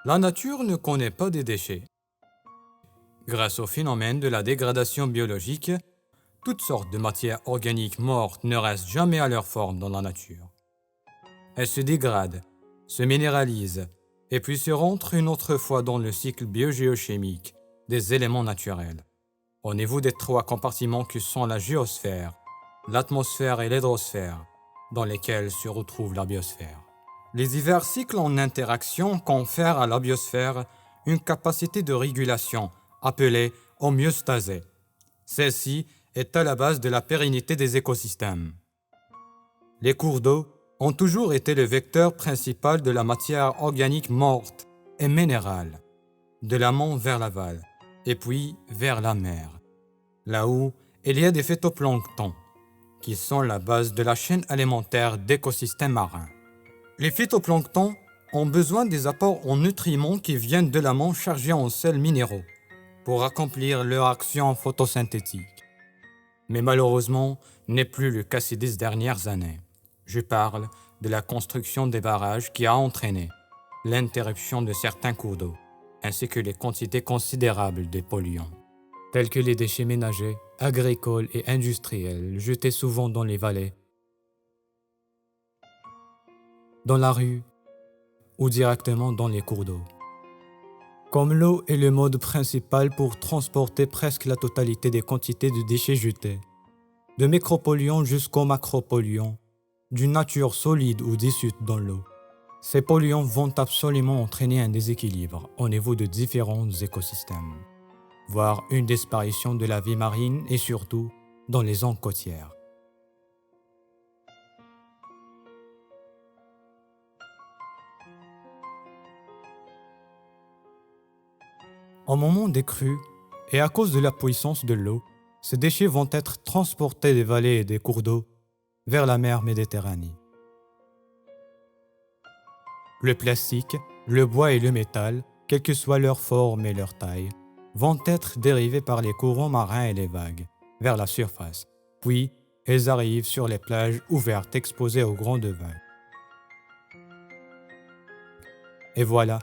La nature ne connaît pas des déchets. Grâce au phénomène de la dégradation biologique, toutes sortes de matières organiques mortes ne restent jamais à leur forme dans la nature. Elles se dégradent, se minéralisent, et puis se rentrent une autre fois dans le cycle biogéochimique des éléments naturels, au niveau des trois compartiments que sont la géosphère, l'atmosphère et l'hydrosphère, dans lesquels se retrouve la biosphère. Les divers cycles en interaction confèrent à la biosphère une capacité de régulation appelée homéostase. Celle-ci est à la base de la pérennité des écosystèmes. Les cours d'eau ont toujours été le vecteur principal de la matière organique morte et minérale, de l'amont vers l'aval, et puis vers la mer, là où il y a des phytoplanctons, qui sont la base de la chaîne alimentaire d'écosystèmes marins. Les phytoplanctons ont besoin des apports en nutriments qui viennent de l'amont chargés en sels minéraux pour accomplir leur action photosynthétique. Mais malheureusement, n'est plus le cas ces 10 dernières années. Je parle de la construction des barrages qui a entraîné l'interruption de certains cours d'eau, ainsi que les quantités considérables de polluants, tels que les déchets ménagers, agricoles et industriels jetés souvent dans les vallées, dans la rue ou directement dans les cours d'eau. Comme l'eau est le mode principal pour transporter presque la totalité des quantités de déchets jetés, de micropolluants jusqu'aux macropolluants, d'une nature solide ou dissoute dans l'eau, ces polluants vont absolument entraîner un déséquilibre au niveau de différents écosystèmes, voire une disparition de la vie marine et surtout dans les zones côtières. Au moment des crues, et à cause de la puissance de l'eau, ces déchets vont être transportés des vallées et des cours d'eau vers la mer Méditerranée. Le plastique, le bois et le métal, quelle que soit leur forme et leur taille, vont être dérivés par les courants marins et les vagues vers la surface, puis ils arrivent sur les plages ouvertes exposées aux grandes vagues. Et voilà,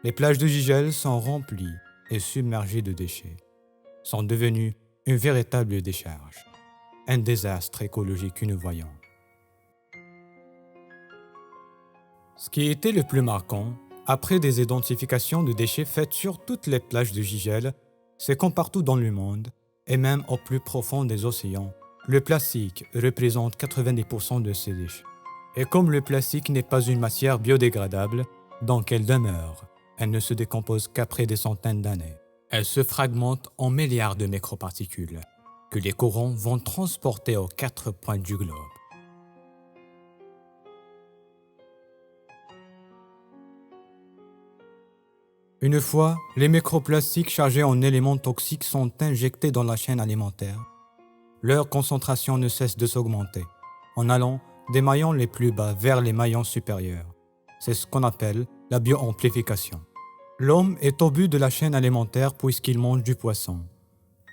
les plages de Gigel sont remplies et submergées de déchets, sont devenues une véritable décharge, un désastre écologique que nous voyons. Ce qui était le plus marquant, après des identifications de déchets faites sur toutes les plages de Gigel, c'est qu'en partout dans le monde, et même au plus profond des océans, le plastique représente 90% de ces déchets. Et comme le plastique n'est pas une matière biodégradable, donc elle demeure, elle ne se décompose qu'après des centaines d'années. Elle se fragmente en milliards de microparticules, que les courants vont transporter aux 4 points du globe. Une fois, les microplastiques chargés en éléments toxiques sont injectés dans la chaîne alimentaire. Leur concentration ne cesse de s'augmenter, en allant des maillons les plus bas vers les maillons supérieurs. C'est ce qu'on appelle la bioamplification. L'homme est au but de la chaîne alimentaire puisqu'il mange du poisson.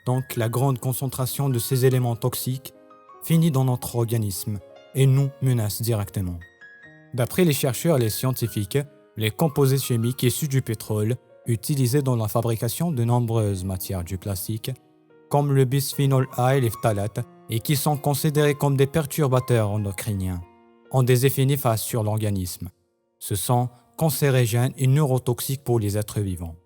Donc la grande concentration de ces éléments toxiques finit dans notre organisme et nous menace directement. D'après les chercheurs et les scientifiques, les composés chimiques issus du pétrole, utilisés dans la fabrication de nombreuses matières du plastique, comme le bisphénol A et les phtalates, et qui sont considérés comme des perturbateurs endocriniens, ont des effets néfastes sur l'organisme. Ce sont cancérigènes et neurotoxiques pour les êtres vivants.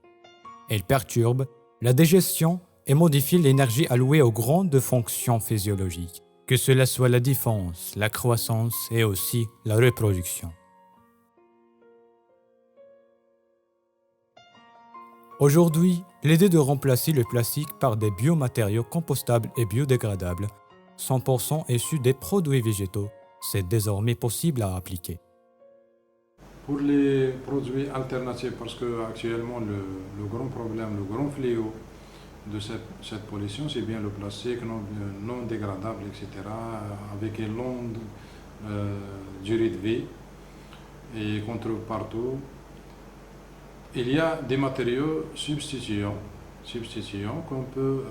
Elles perturbent la digestion et modifient l'énergie allouée aux grandes fonctions physiologiques, que cela soit la défense, la croissance et aussi la reproduction. Aujourd'hui, l'idée de remplacer le plastique par des biomatériaux compostables et biodégradables, 100% issus des produits végétaux, c'est désormais possible à appliquer. Pour les produits alternatifs, parce que actuellement le grand problème, le grand fléau de cette pollution, c'est bien le plastique non dégradable, etc., avec une longue durée de vie et qu'on trouve partout. Il y a des matériaux substituants qu'on peut,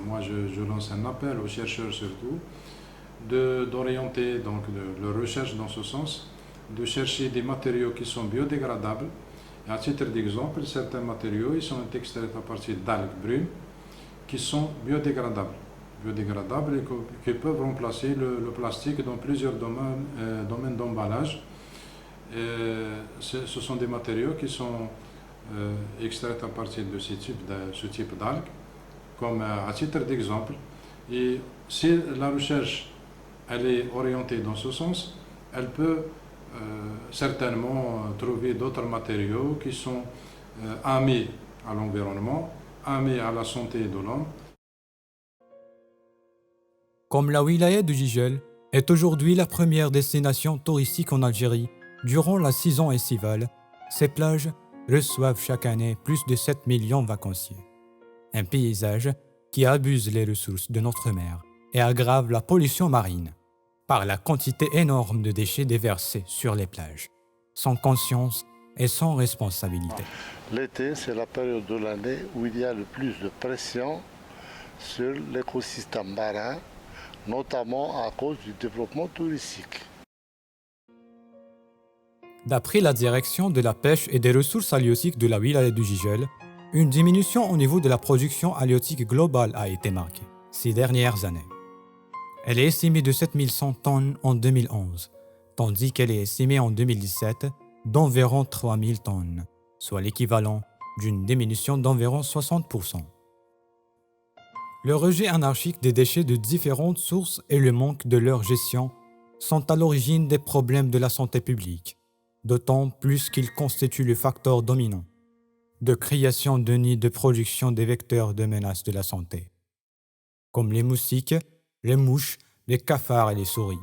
moi je lance un appel aux chercheurs surtout, d'orienter donc, leur recherche dans ce sens, de chercher des matériaux qui sont biodégradables. Et à titre d'exemple, certains matériaux ils sont extraits à partir d'algues brunes qui sont biodégradables et qui peuvent remplacer le plastique dans plusieurs domaines d'emballage. Ce sont des matériaux qui sont extraits à partir de ce type d'algues, comme à titre d'exemple. Et si la recherche elle est orientée dans ce sens, elle peut certainement trouver d'autres matériaux qui sont amis à l'environnement, amis à la santé de l'homme. Comme la wilaya de Jijel est aujourd'hui la première destination touristique en Algérie durant la saison estivale, ces plages reçoivent chaque année plus de 7 millions de vacanciers. Un paysage qui abuse les ressources de notre mer et aggrave la pollution marine par la quantité énorme de déchets déversés sur les plages, sans conscience et sans responsabilité. L'été, c'est la période de l'année où il y a le plus de pression sur l'écosystème marin, notamment à cause du développement touristique. D'après la direction de la pêche et des ressources halieutiques de la wilaya du Jijel, une diminution au niveau de la production halieutique globale a été marquée ces dernières années. Elle est estimée de 7100 tonnes en 2011, tandis qu'elle est estimée en 2017 d'environ 3000 tonnes, soit l'équivalent d'une diminution d'environ 60%. Le rejet anarchique des déchets de différentes sources et le manque de leur gestion sont à l'origine des problèmes de la santé publique, d'autant plus qu'ils constituent le facteur dominant de création de nids de production des vecteurs de menaces de la santé, comme les moustiques, les mouches, les cafards et les souris.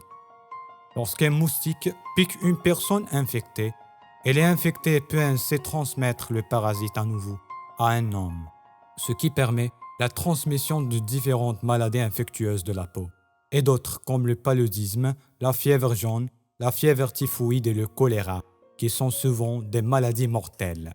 Lorsqu'un moustique pique une personne infectée, elle est infectée et peut ainsi transmettre le parasite à nouveau à un homme, ce qui permet la transmission de différentes maladies infectieuses de la peau, et d'autres comme le paludisme, la fièvre jaune, la fièvre typhoïde et le choléra, qui sont souvent des maladies mortelles.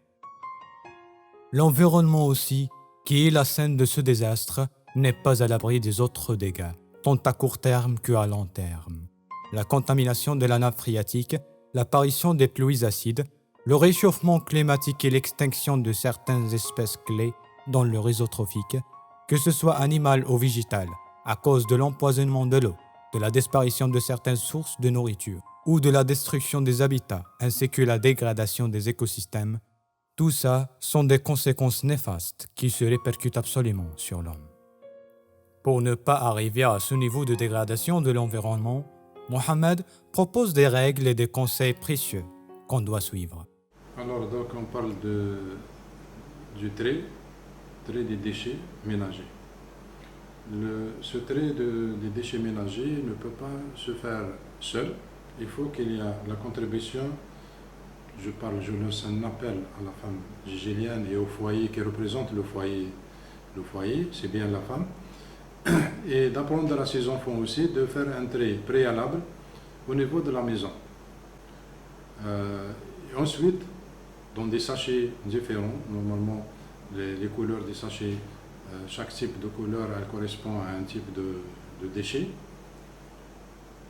L'environnement aussi, qui est la scène de ce désastre, n'est pas à l'abri des autres dégâts, tant à court terme qu'à long terme. La contamination de la nappe phréatique, l'apparition des pluies acides, le réchauffement climatique et l'extinction de certaines espèces clés dans le réseau trophique, que ce soit animal ou végétal, à cause de l'empoisonnement de l'eau, de la disparition de certaines sources de nourriture ou de la destruction des habitats, ainsi que la dégradation des écosystèmes, tout ça sont des conséquences néfastes qui se répercutent absolument sur l'homme. Pour ne pas arriver à ce niveau de dégradation de l'environnement, Mohamed propose des règles et des conseils précieux qu'on doit suivre. Alors, donc, on parle du trait des déchets ménagers. Ce trait des déchets ménagers ne peut pas se faire seul. Il faut qu'il y ait la contribution, je lance un appel à la femme jijélienne et au foyer qui représente le foyer. Le foyer, c'est bien la femme. Et d'apprendre à ses enfants aussi de faire un trait préalable au niveau de la maison. Et ensuite, dans des sachets différents, normalement les couleurs des sachets, chaque type de couleur elle correspond à un type de déchet,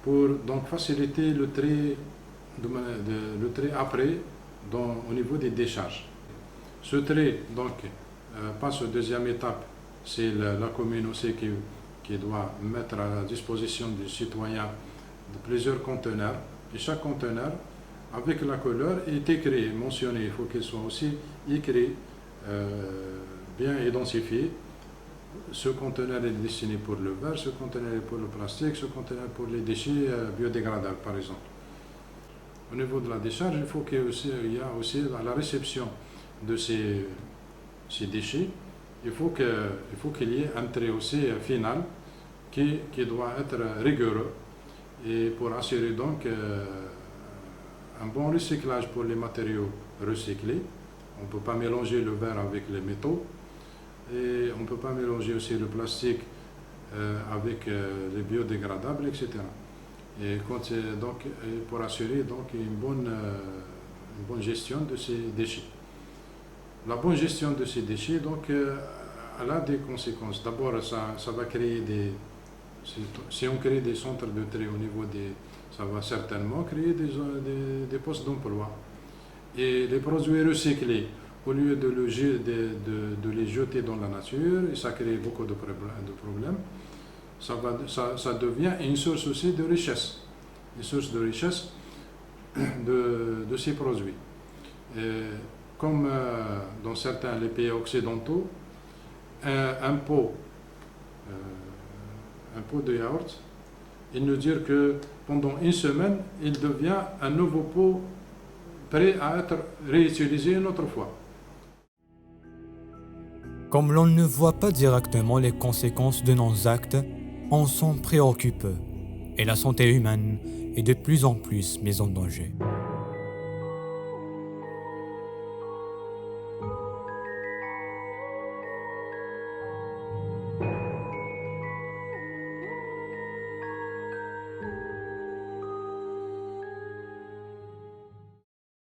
pour donc faciliter le trait après au niveau des décharges. Ce trait donc passe aux deuxième étape, c'est la commune aussi qui doit mettre à la disposition des citoyens de plusieurs conteneurs, et chaque conteneur avec la couleur est écrit, mentionné, il faut qu'il soit aussi écrit, bien identifié. Ce conteneur est destiné pour le verre, ce conteneur est pour le plastique, ce conteneur pour les déchets biodégradables par exemple. Au niveau de la décharge, il faut qu'il y ait aussi à la réception de ces déchets, il faut qu'il y ait un trait aussi final qui doit être rigoureux, et pour assurer donc un bon recyclage pour les matériaux recyclés. On ne peut pas mélanger le verre avec les métaux, et on ne peut pas mélanger aussi le plastique avec les biodégradables, etc. Et pour assurer donc une bonne gestion de ces déchets. La bonne gestion de ces déchets, donc, elle a des conséquences. D'abord, ça va créer si on crée des centres de tri au niveau des Ça va certainement créer des postes d'emploi. Et les produits recyclés, au lieu de les jeter dans la nature, et ça crée beaucoup de problèmes, ça devient une source aussi de richesse, une source de richesse de ces produits. Et comme dans certains les pays occidentaux, un pot de yaourt, il nous dit que pendant une semaine, il devient un nouveau pot prêt à être réutilisé une autre fois. Comme l'on ne voit pas directement les conséquences de nos actes, on s'en préoccupe et la santé humaine est de plus en plus mise en danger.